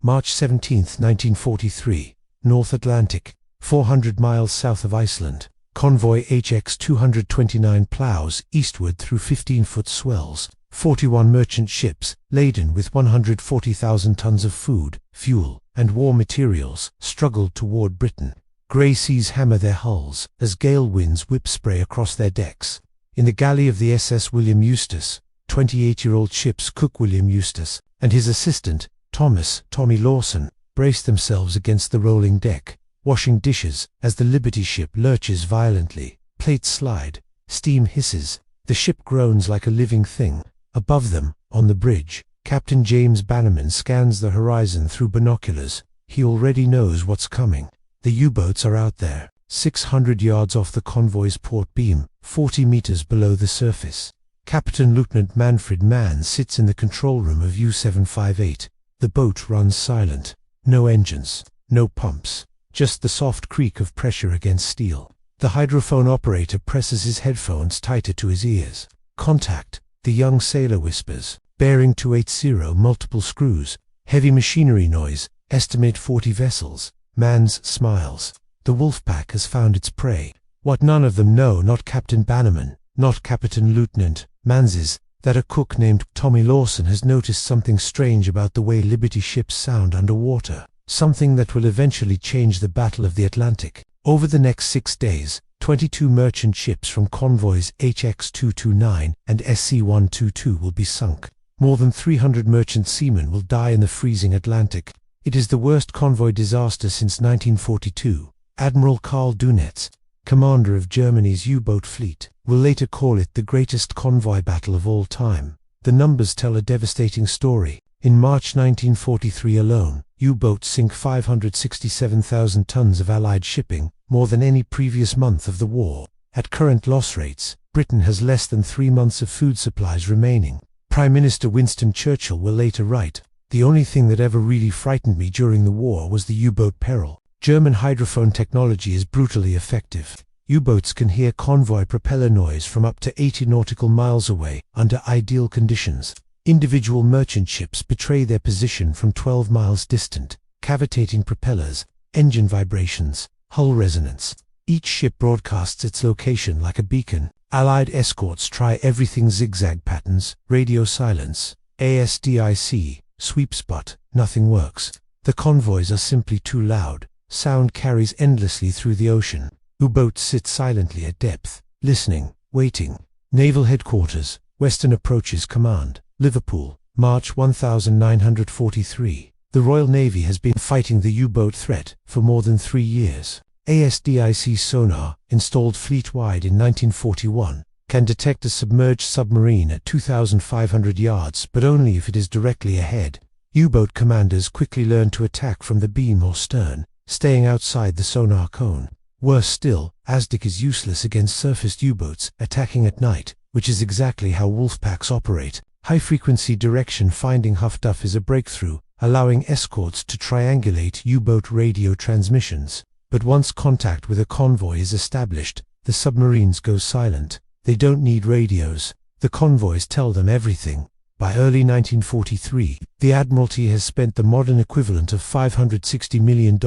March 17, 1943, North Atlantic, 400 miles south of Iceland. Convoy HX-229 plows eastward through 15-foot swells. 41 merchant ships, laden with 140,000 tons of food, fuel, and war materials, struggled toward Britain. Grey seas hammer their hulls, as gale winds whip spray across their decks. In the galley of the SS William Eustace, 28-year-old ship's cook William Eustace, and his assistant, Tommy Lawson, braced themselves against the rolling deck, washing dishes as the Liberty ship lurches violently. Plates slide, steam hisses, the ship groans like a living thing. Above them, on the bridge, Captain James Bannerman scans the horizon through binoculars. He already knows what's coming. The U-boats are out there, 600 yards off the convoy's port beam, 40 meters below the surface. Captain Lieutenant Manfred Mann sits in the control room of U-758. The boat runs silent. No engines, no pumps, just the soft creak of pressure against steel. The hydrophone operator presses his headphones tighter to his ears. Contact, the young sailor whispers. Bearing 280, multiple screws. Heavy machinery noise, estimate 40 vessels. Mann's smiles. The Wolfpack has found its prey. What none of them know, not Captain Bannerman, not Captain Lieutenant Mann's, is that a cook named Tommy Lawson has noticed something strange about the way Liberty ships sound underwater. Something that will eventually change the Battle of the Atlantic. Over the next 6 days, 22 merchant ships from Convoys HX-229 and SC-122 will be sunk. More than 300 merchant seamen will die in the freezing Atlantic. It is the worst convoy disaster since 1942. Admiral Karl Dönitz, commander of Germany's U-boat fleet, will later call it the greatest convoy battle of all time. The numbers tell a devastating story. In March 1943 alone, U-boats sink 567,000 tons of Allied shipping, more than any previous month of the war. At current loss rates, Britain has less than 3 months of food supplies remaining. Prime Minister Winston Churchill will later write, "The only thing that ever really frightened me during the war was the U-boat peril." German hydrophone technology is brutally effective. U-boats can hear convoy propeller noise from up to 80 nautical miles away under ideal conditions. Individual merchant ships betray their position from 12 miles distant. Cavitating propellers, engine vibrations, hull resonance. Each ship broadcasts its location like a beacon. Allied escorts try everything: zigzag patterns, radio silence, ASDIC, sweep spot. Nothing works. The convoys are simply too loud. Sound carries endlessly through the ocean. U-boats sit silently at depth, listening, waiting. Naval Headquarters, Western Approaches Command, Liverpool, March 1943. The Royal Navy has been fighting the U-boat threat for more than 3 years. ASDIC sonar, installed fleet-wide in 1941, can detect a submerged submarine at 2,500 yards, but only if it is directly ahead. U-boat commanders quickly learn to attack from the beam or stern, staying outside the sonar cone. Worse still, ASDIC is useless against surfaced U-boats attacking at night, which is exactly how wolfpacks operate. High-frequency direction finding Huff-Duff is a breakthrough, allowing escorts to triangulate U-boat radio transmissions. But once contact with a convoy is established, the submarines go silent. They don't need radios. The convoys tell them everything. By early 1943, the Admiralty has spent the modern equivalent of $560 million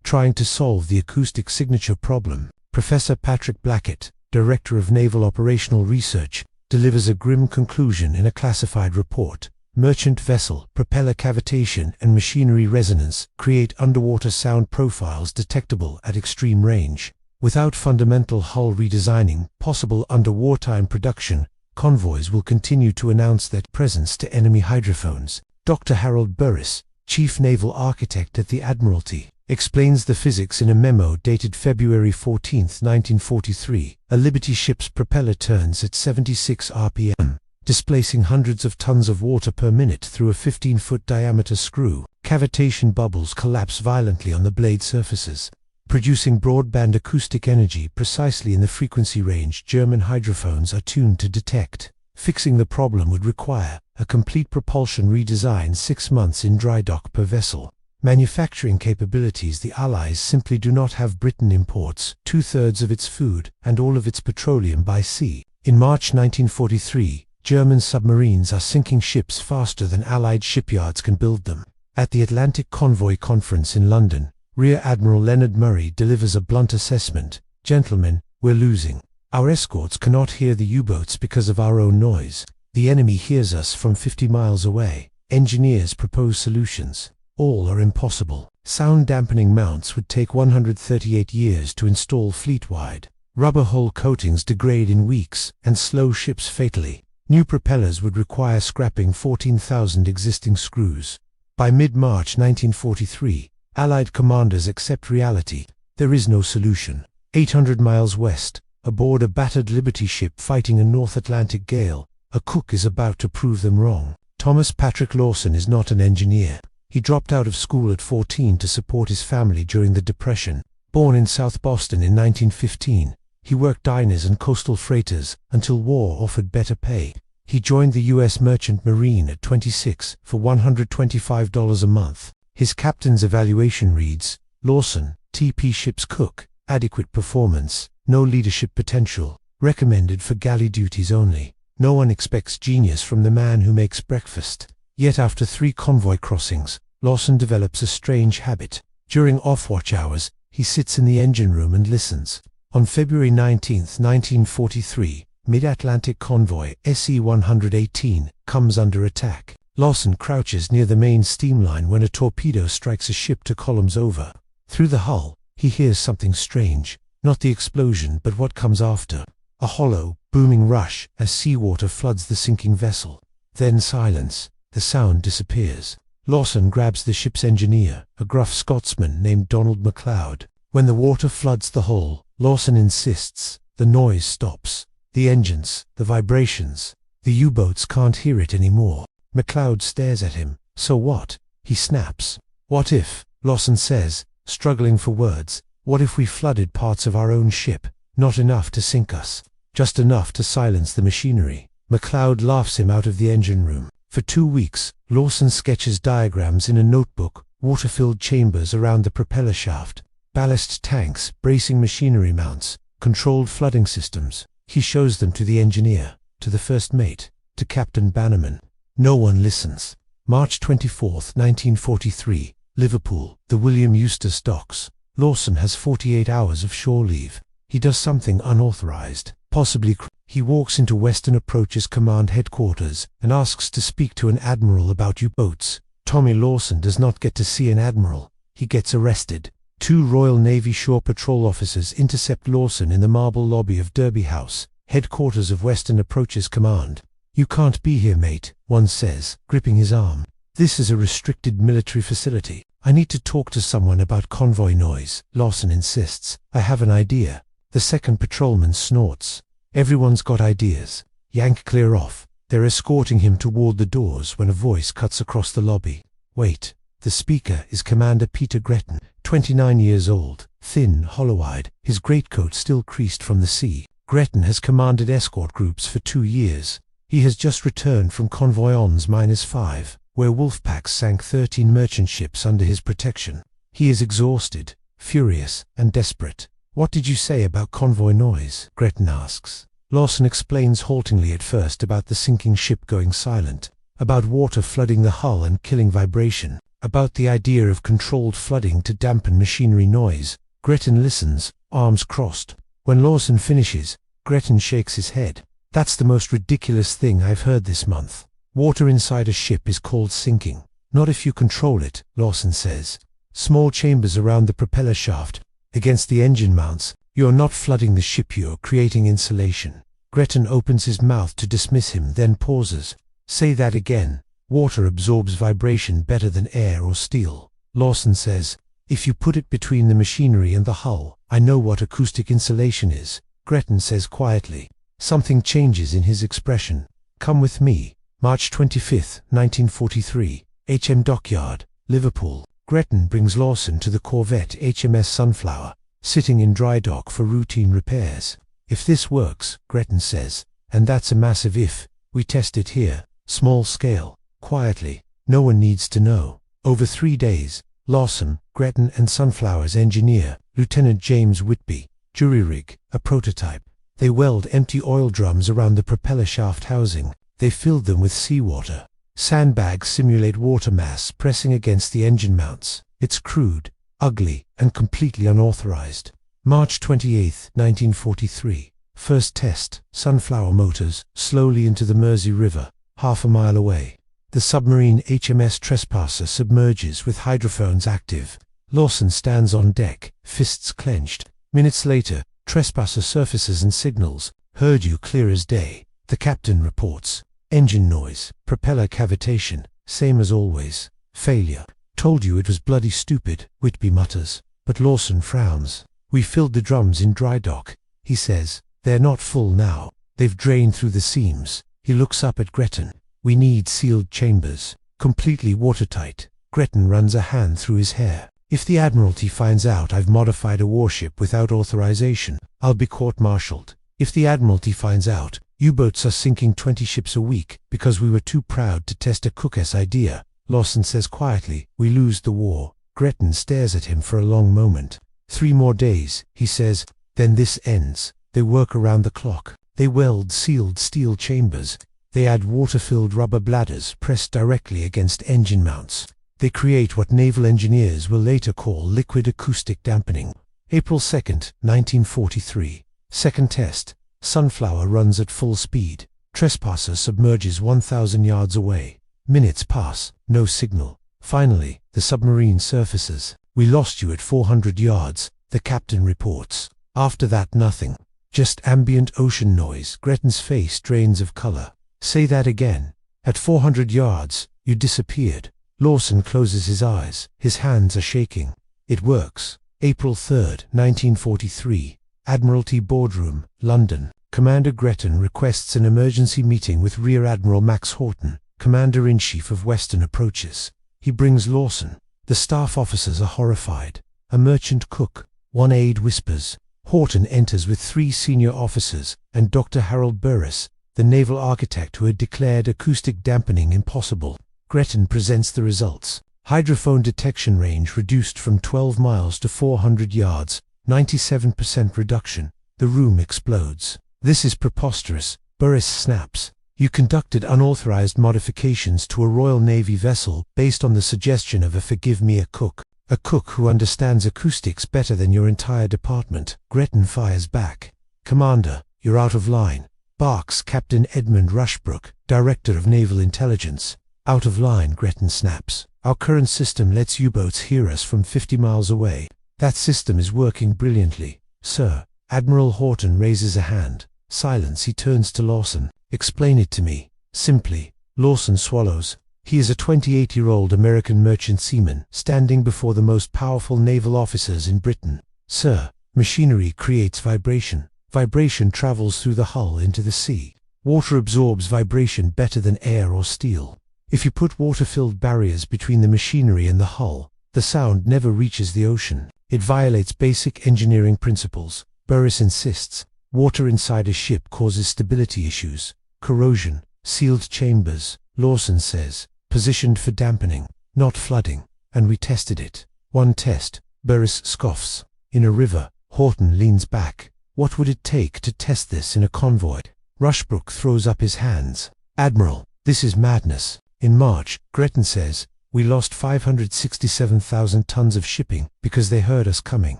trying to solve the acoustic signature problem. Professor Patrick Blackett, Director of Naval Operational Research, delivers a grim conclusion in a classified report. Merchant vessel, propeller cavitation and machinery resonance create underwater sound profiles detectable at extreme range. Without fundamental hull redesigning possible under wartime production, convoys will continue to announce their presence to enemy hydrophones. Dr. Harold Burris, Chief Naval Architect at the Admiralty, explains the physics in a memo dated February 14, 1943. A Liberty ship's propeller turns at 76 RPM. Displacing hundreds of tons of water per minute through a 15-foot diameter screw. Cavitation bubbles collapse violently on the blade surfaces, producing broadband acoustic energy precisely in the frequency range German hydrophones are tuned to detect. Fixing the problem would require a complete propulsion redesign, 6 months in dry dock per vessel. Manufacturing capabilities: the Allies simply do not have. Britain imports 2/3 of its food and all of its petroleum by sea. In March 1943, German submarines are sinking ships faster than Allied shipyards can build them. At the Atlantic Convoy Conference in London, Rear Admiral Leonard Murray delivers a blunt assessment. Gentlemen, we're losing. Our escorts cannot hear the U-boats because of our own noise. The enemy hears us from 50 miles away. Engineers propose solutions. All are impossible. Sound dampening mounts would take 138 years to install fleet-wide. Rubber hull coatings degrade in weeks and slow ships fatally. New propellers would require scrapping 14,000 existing screws. By mid-March 1943, Allied commanders accept reality. There is no solution. 800 miles west, aboard a battered Liberty ship fighting a North Atlantic gale, a cook is about to prove them wrong. Thomas Patrick Lawson is not an engineer. He dropped out of school at 14 to support his family during the Depression. Born in South Boston in 1915, he worked diners and coastal freighters until war offered better pay. He joined the U.S. Merchant Marine at 26 for $125 a month. His captain's evaluation reads, Lawson, TP ship's cook, adequate performance, no leadership potential, recommended for galley duties only. No one expects genius from the man who makes breakfast. Yet after 3 convoy crossings, Lawson develops a strange habit. During off-watch hours, he sits in the engine room and listens. On February 19, 1943, Mid-Atlantic convoy SE-118 comes under attack. Lawson crouches near the main steamline when a torpedo strikes a ship 2 columns over. Through the hull, he hears something strange, not the explosion but what comes after. A hollow, booming rush as seawater floods the sinking vessel. Then silence. The sound disappears. Lawson grabs the ship's engineer, a gruff Scotsman named Donald MacLeod. When the water floods the hull, Lawson insists. The noise stops. The engines, the vibrations. The U-boats can't hear it anymore. MacLeod stares at him. So what? He snaps. What if, Lawson says, struggling for words, what if we flooded parts of our own ship? Not enough to sink us. Just enough to silence the machinery. MacLeod laughs him out of the engine room. For 2 weeks, Lawson sketches diagrams in a notebook, water-filled chambers around the propeller shaft, ballast tanks, bracing machinery mounts, controlled flooding systems. He shows them to the engineer, to the first mate, to Captain Bannerman. No one listens. March 24, 1943, Liverpool, the William Eustace docks. Lawson has 48 hours of shore leave. He does something unauthorized, possibly he walks into Western Approach's command headquarters and asks to speak to an admiral about U-boats. Tommy Lawson does not get to see an admiral. He gets arrested. 2 Royal Navy Shore Patrol officers intercept Lawson in the marble lobby of Derby House, headquarters of Western Approach's command. You can't be here, mate, one says, gripping his arm. This is a restricted military facility. I need to talk to someone about convoy noise, Lawson insists. I have an idea. The second patrolman snorts. Everyone's got ideas. Yank clear off. They're escorting him toward the doors when a voice cuts across the lobby. Wait. The speaker is Commander Peter Gretton, 29 years old, thin, hollow-eyed, his greatcoat still creased from the sea. Gretton has commanded escort groups for 2 years. He has just returned from Convoy -5, where Wolfpacks sank 13 merchant ships under his protection. He is exhausted, furious, and desperate. What did you say about convoy noise? Gretton asks. Lawson explains haltingly at first about the sinking ship going silent, about water flooding the hull and killing vibration, about the idea of controlled flooding to dampen machinery noise. Gretton listens, arms crossed. When Lawson finishes, Gretton shakes his head. That's the most ridiculous thing I've heard this month. Water inside a ship is called sinking. Not if you control it, Lawson says. Small chambers around the propeller shaft, against the engine mounts. You're not flooding the ship, you're creating insulation. Gretton opens his mouth to dismiss him, then pauses. Say that again. Water absorbs vibration better than air or steel. Lawson says, if you put it between the machinery and the hull, I know what acoustic insulation is. Gretton says quietly. Something changes in his expression. Come with me. March 25, 1943, HM Dockyard, Liverpool. Gretton brings Lawson to the corvette HMS Sunflower, sitting in dry dock for routine repairs. If this works, Gretton says, and that's a massive if, we test it here, small scale, quietly, no one needs to know. Over 3 days, Lawson, Gretton and Sunflower's engineer, Lieutenant James Whitby, jury-rig, a prototype. They weld empty oil drums around the propeller shaft housing. They filled them with seawater. Sandbags simulate water mass pressing against the engine mounts. It's crude, ugly, and completely unauthorized. March 28, 1943. First test, Sunflower motors, slowly into the Mersey River, half a mile away. The submarine HMS Trespasser submerges with hydrophones active. Lawson stands on deck, fists clenched. Minutes later, Trespasser surfaces and signals. Heard you clear as day. The captain reports. Engine noise, propeller cavitation, same as always. Failure. Told you it was bloody stupid, Whitby mutters. But Lawson frowns. We filled the drums in dry dock, he says. They're not full now. They've drained through the seams. He looks up at Gretton. We need sealed chambers. Completely watertight. Gretton runs a hand through his hair. If the Admiralty finds out I've modified a warship without authorization, I'll be court-martialed. If the Admiralty finds out, U-boats are sinking 20 ships a week because we were too proud to test a Cook-S idea, Lawson says quietly, we lose the war. Gretton stares at him for a long moment. 3 more days, he says, then this ends. They work around the clock. They weld sealed steel chambers. They add water-filled rubber bladders pressed directly against engine mounts. They create what naval engineers will later call liquid acoustic dampening. April 2nd, 1943. Second test. Sunflower runs at full speed. Trespasser submerges 1,000 yards away. Minutes pass, no signal. Finally, the submarine surfaces. We lost you at 400 yards, the captain reports. After that, nothing. Just ambient ocean noise. Gretton's face drains of color. Say that again. At 400 yards, you disappeared. Lawson closes his eyes. His hands are shaking. It works. April 3rd, 1943. Admiralty Boardroom, London. Commander Gretton requests an emergency meeting with Rear Admiral Max Horton, Commander-in-Chief of Western Approaches. He brings Lawson. The staff officers are horrified. A merchant cook. One aide whispers. Horton enters with 3 senior officers and Dr. Harold Burris, the naval architect who had declared acoustic dampening impossible. Gretton presents the results. Hydrophone detection range reduced from 12 miles to 400 yards, 97% reduction. The room explodes. This is preposterous, Burris snaps. You conducted unauthorized modifications to a Royal Navy vessel based on the suggestion of a forgive-me cook. A cook who understands acoustics better than your entire department. Gretton fires back. Commander, you're out of line. Barks Captain Edmund Rushbrook, Director of Naval Intelligence. Out of line, Gretton snaps. Our current system lets U-boats hear us from 50 miles away. That system is working brilliantly. Sir. Admiral Horton raises a hand. Silence. He turns to Lawson. Explain it to me. Simply. Lawson swallows. He is a 28-year-old American merchant seaman, standing before the most powerful naval officers in Britain. Sir, machinery creates vibration. Vibration travels through the hull into the sea. Water absorbs vibration better than air or steel. If you put water-filled barriers between the machinery and the hull, the sound never reaches the ocean. It violates basic engineering principles. Burris insists. Water inside a ship causes stability issues. Corrosion. Sealed chambers, Lawson says. Positioned for dampening, not flooding. And we tested it. One test. Burris scoffs. In a river. Horton leans back. What would it take to test this in a convoy? Rushbrook throws up his hands. Admiral, this is madness. In March, Gretton says, we lost 567,000 tons of shipping because they heard us coming.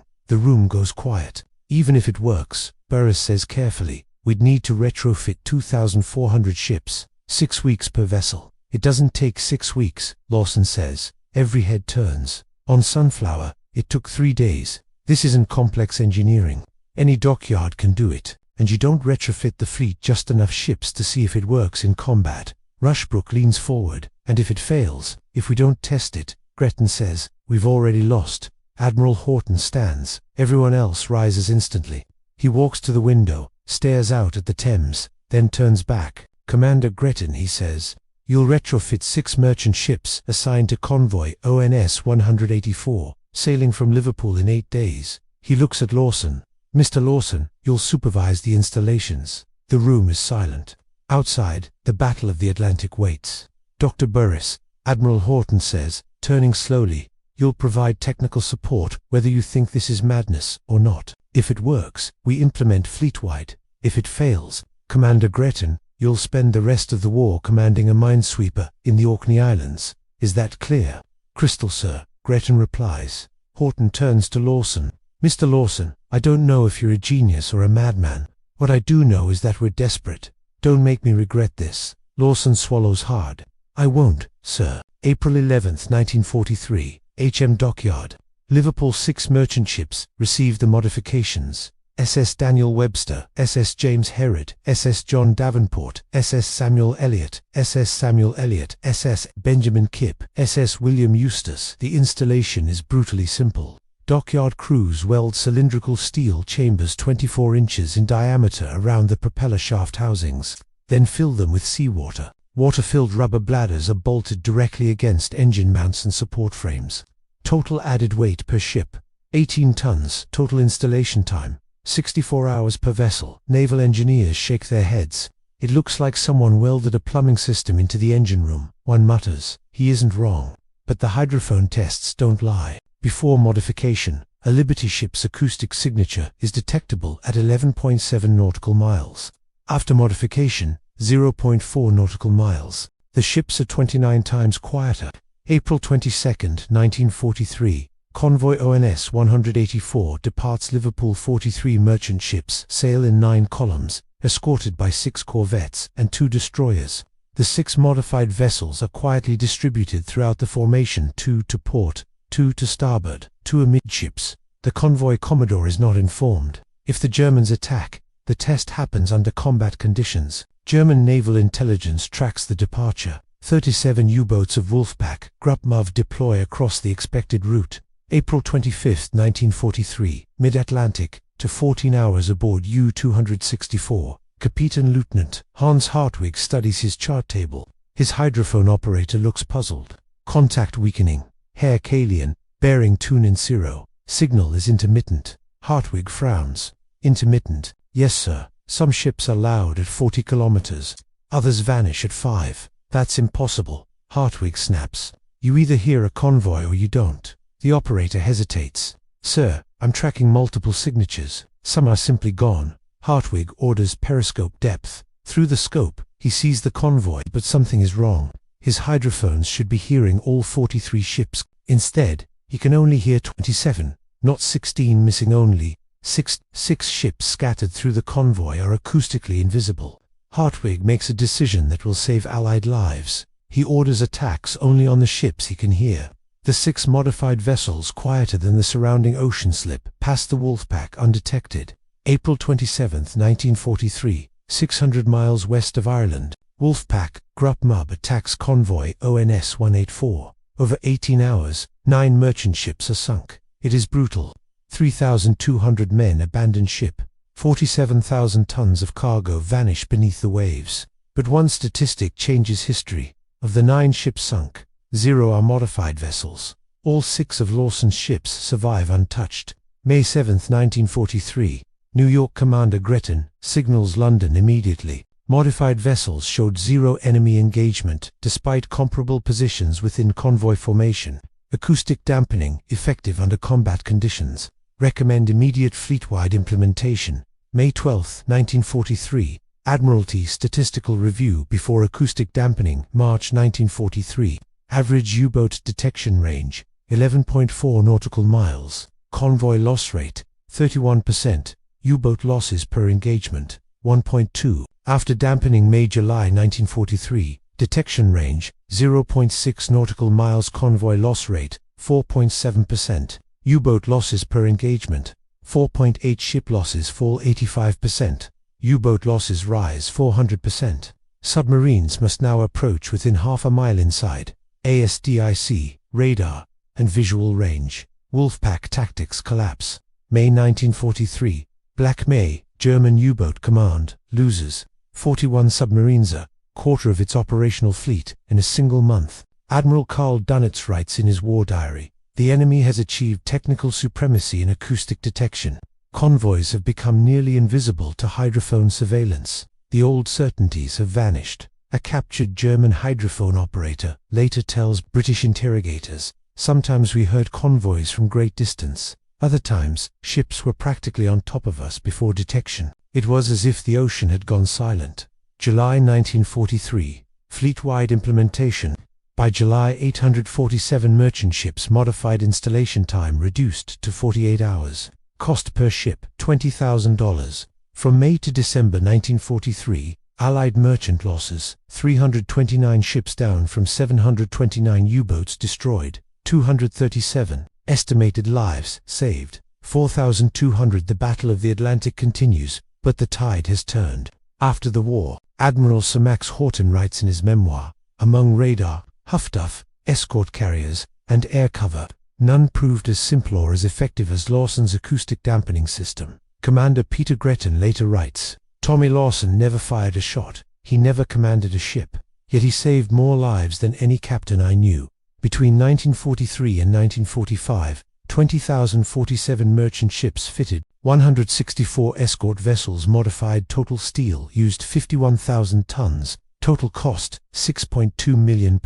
The room goes quiet. Even if it works, Burris says carefully, we'd need to retrofit 2,400 ships, 6 weeks per vessel. It doesn't take 6 weeks, Lawson says. Every head turns. On Sunflower, it took 3 days. This isn't complex engineering. Any dockyard can do it. And you don't retrofit the fleet just enough ships to see if it works in combat. Rushbrook leans forward. And if it fails, if we don't test it, Gretton says, we've already lost. Admiral Horton stands. Everyone else rises instantly. He walks to the window, stares out at the Thames, then turns back. Commander Gretton, he says, you'll retrofit 6 merchant ships assigned to Convoy ONS 184, sailing from Liverpool in 8 days. He looks at Lawson. Mr. Lawson, you'll supervise the installations. The room is silent. Outside, the Battle of the Atlantic waits. Dr. Burris, Admiral Horton says, turning slowly, you'll provide technical support whether you think this is madness or not. If it works, we implement fleet-wide. If it fails, Commander Gretton, You'll spend the rest of the war commanding a minesweeper in the Orkney Islands. Is that clear? Crystal, sir, Gretton replies. Horton turns to Lawson. Mr. Lawson, I don't know if you're a genius or a madman. What I do know is that we're desperate. Don't make me regret this. Lawson swallows hard. I won't, sir. April 11th, 1943, HM Dockyard. Liverpool 6 merchant ships received the modifications. SS Daniel Webster, SS James Herod, SS John Davenport, SS Samuel Eliot, SS Samuel Eliot, SS Benjamin Kipp, SS William Eustace. The installation is brutally simple. Dockyard crews weld cylindrical steel chambers 24 inches in diameter around the propeller shaft housings, then fill them with seawater. Water-filled rubber bladders are bolted directly against engine mounts and support frames. Total added weight per ship, 18 tons. Total installation time, 64 hours per vessel. Naval engineers shake their heads. It looks like someone welded a plumbing system into the engine room. One mutters, he isn't wrong. But the hydrophone tests don't lie. Before modification, a Liberty ship's acoustic signature is detectable at 11.7 nautical miles. After modification, 0.4 nautical miles. The ships are 29 times quieter. April 22, 1943. Convoy ONS 184 departs Liverpool. 43 merchant ships sail in 9 columns, escorted by 6 corvettes and 2 destroyers. The 6 modified vessels are quietly distributed throughout the formation: 2 to port, 2 to starboard, 2 amidships. The convoy commodore is not informed. If the Germans attack, the test happens under combat conditions. German naval intelligence tracks the departure. 37 U-boats of Wolfpack Gruppe MUV deploy across the expected route. April 25, 1943, mid-Atlantic, to 14 hours aboard U-264. Captain Lieutenant Hans Hartwig studies his chart table. His hydrophone operator looks puzzled. Contact weakening. Herr Kalian, bearing Tunin 0. Signal is intermittent. Hartwig frowns. Intermittent? Yes, sir. Some ships are loud at 40 kilometers. Others vanish at 5. That's impossible. Hartwig snaps. You either hear a convoy or you don't. The operator hesitates. Sir, I'm tracking multiple signatures. Some are simply gone. Hartwig orders periscope depth. Through the scope, he sees the convoy, but something is wrong. His hydrophones should be hearing all 43 ships. Instead, he can only hear 27, not 16, missing only 6 ships scattered through the convoy are acoustically invisible. Hartwig makes a decision that will save Allied lives. He orders attacks only on the ships he can hear. The 6 modified vessels, quieter than the surrounding ocean slip, pass the Wolfpack undetected. April 27, 1943, 600 miles west of Ireland. Wolfpack Gruppe MUV attacks convoy ONS 184. Over 18 hours, 9 merchant ships are sunk. It is brutal. 3,200 men abandon ship. 47,000 tons of cargo vanish beneath the waves. But one statistic changes history. Of the 9 ships sunk, 0 are modified vessels. All 6 of Lawson's ships survive untouched. May 7, 1943. New York Commander Gretton signals London immediately. Modified vessels showed 0 enemy engagement, despite comparable positions within convoy formation. Acoustic dampening, effective under combat conditions. Recommend immediate fleet-wide implementation. May 12, 1943. Admiralty Statistical Review before acoustic dampening. March 1943. Average U-boat detection range, 11.4 nautical miles. Convoy loss rate, 31%. U-boat losses per engagement, 1.2. After dampening, May July 1943. Detection range, 0.6 nautical miles. Convoy loss rate, 4.7%. U-boat losses per engagement, 4.8. Ship losses fall 85%. U-boat losses rise 400%. Submarines must now approach within half a mile inside. ASDIC, radar, and visual range. Wolfpack tactics collapse. May 1943. Black May, German U-boat command, loses 41 submarines, a quarter of its operational fleet, in a single month. Admiral Karl Dunitz writes in his war diary, "The enemy has achieved technical supremacy in acoustic detection. Convoys have become nearly invisible to hydrophone surveillance. The old certainties have vanished." A captured German hydrophone operator later tells British interrogators, "Sometimes we heard convoys from great distance. Other times, ships were practically on top of us before detection. It was as if the ocean had gone silent." July 1943. Fleet-wide implementation. By July 847 merchant ships, modified installation time reduced to 48 hours. Cost per ship, $20,000. From May to December 1943, Allied merchant losses, 329 ships down from 729 U-boats destroyed, 237. Estimated lives saved, 4,200. The Battle of the Atlantic continues, but the tide has turned. After the war, Admiral Sir Max Horton writes in his memoir, among radar, Huffduff, escort carriers, and air cover, none proved as simple or as effective as Lawson's acoustic dampening system. Commander Peter Gretton later writes, Tommy Lawson never fired a shot, he never commanded a ship, yet he saved more lives than any captain I knew. Between 1943 and 1945, 20,047 merchant ships fitted, 164 escort vessels modified. Total steel used 51,000 tons, total cost £6.2 million.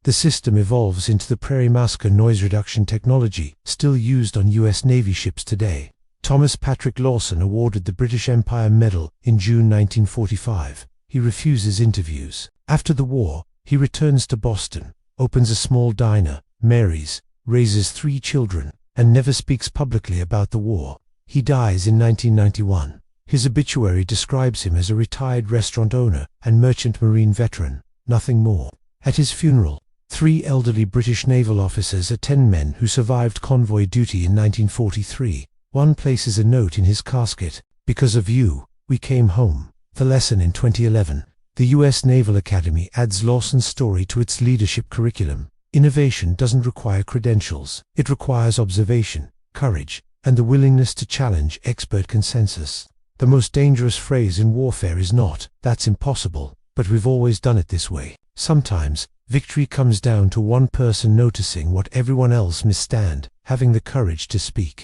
The system evolves into the Prairie Massacre noise reduction technology, still used on US Navy ships today. Thomas Patrick Lawson awarded the British Empire Medal in June 1945. He refuses interviews. After the war, he returns to Boston, opens a small diner, marries, raises 3 children, and never speaks publicly about the war. He dies in 1991. His obituary describes him as a retired restaurant owner and merchant marine veteran, nothing more. At his funeral, 3 elderly British naval officers attend men who survived convoy duty in 1943. One places a note in his casket, because of you, we came home. The lesson in 2011. The U.S. Naval Academy adds Lawson's story to its leadership curriculum. Innovation doesn't require credentials. It requires observation, courage, and the willingness to challenge expert consensus. The most dangerous phrase in warfare is not, "That's impossible," but "We've always done it this way." Sometimes, victory comes down to one person noticing what everyone else misstand, having the courage to speak.